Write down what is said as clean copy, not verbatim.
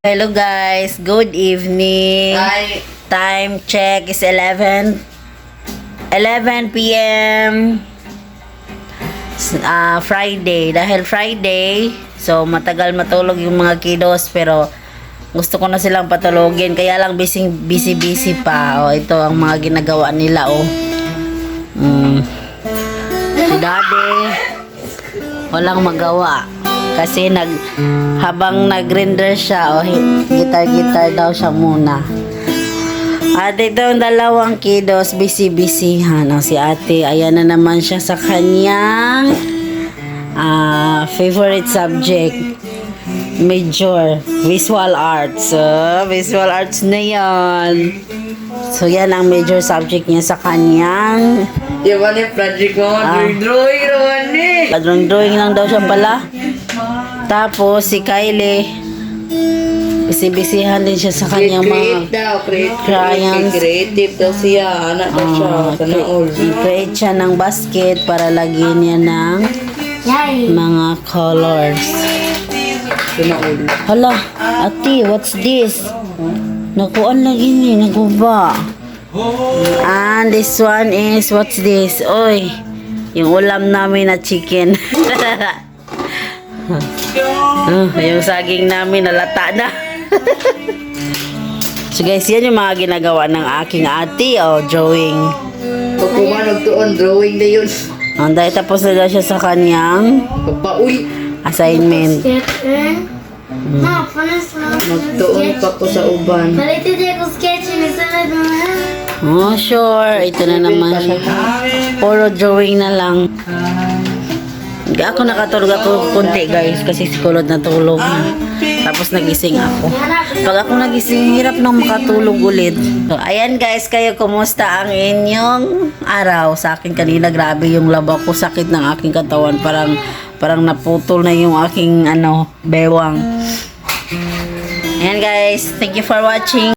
Hello guys, good evening. Hi. Time check is 11 p.m. Friday. Dahil Friday, so matagal matulog yung mga kiddos, pero gusto ko na silang patulogin. Kaya lang busy pa. Ito ang mga ginagawa nila. Si Daddy, walang magawa. Kasi habang nag-render siya, gitar daw siya muna. At ito ang dalawang kiddos, busy. Si ate, ayan na naman siya sa kanyang favorite subject, major, visual arts. Visual arts na yan. So, yan ang major subject niya sa kanyang Yaman yung project mo, drawing naman eh. drawing lang daw siya pala. Tapos si Kylie, busy-busyhan din siya sa kanyang mga crayons. Creative daw siya, anak daw siya, sana all. Create siya ng basket para lagyan niya ng mga colors. Sana all. Hala, ate, what's this? Nakuan lagi niya, naguba. And this one is, what's this? Oy, yung ulam namin na chicken. Yung saging namin nalata na. So guys, yan yung mga ginagawa ng aking ate, drawing. Pag kumanog doon, drawing na yun. Dahil tapos na daw siya sa kanyang Pagpa-uy. assignment. Magtuon pa ko sa uban. Oh, sure. Ito na naman siya. Puro drawing na lang. Ako nakatulog ako kunti guys kasi si Kulot natulog na. Tapos nagising ako. Pag ako nagising, hirap nang makatulog ulit. So, ayan guys, kayo kumusta ang inyong araw? Sa akin kanina, grabe yung laba ko, sakit ng aking katawan. Parang naputol na yung aking bewang. Ayan guys, thank you for watching.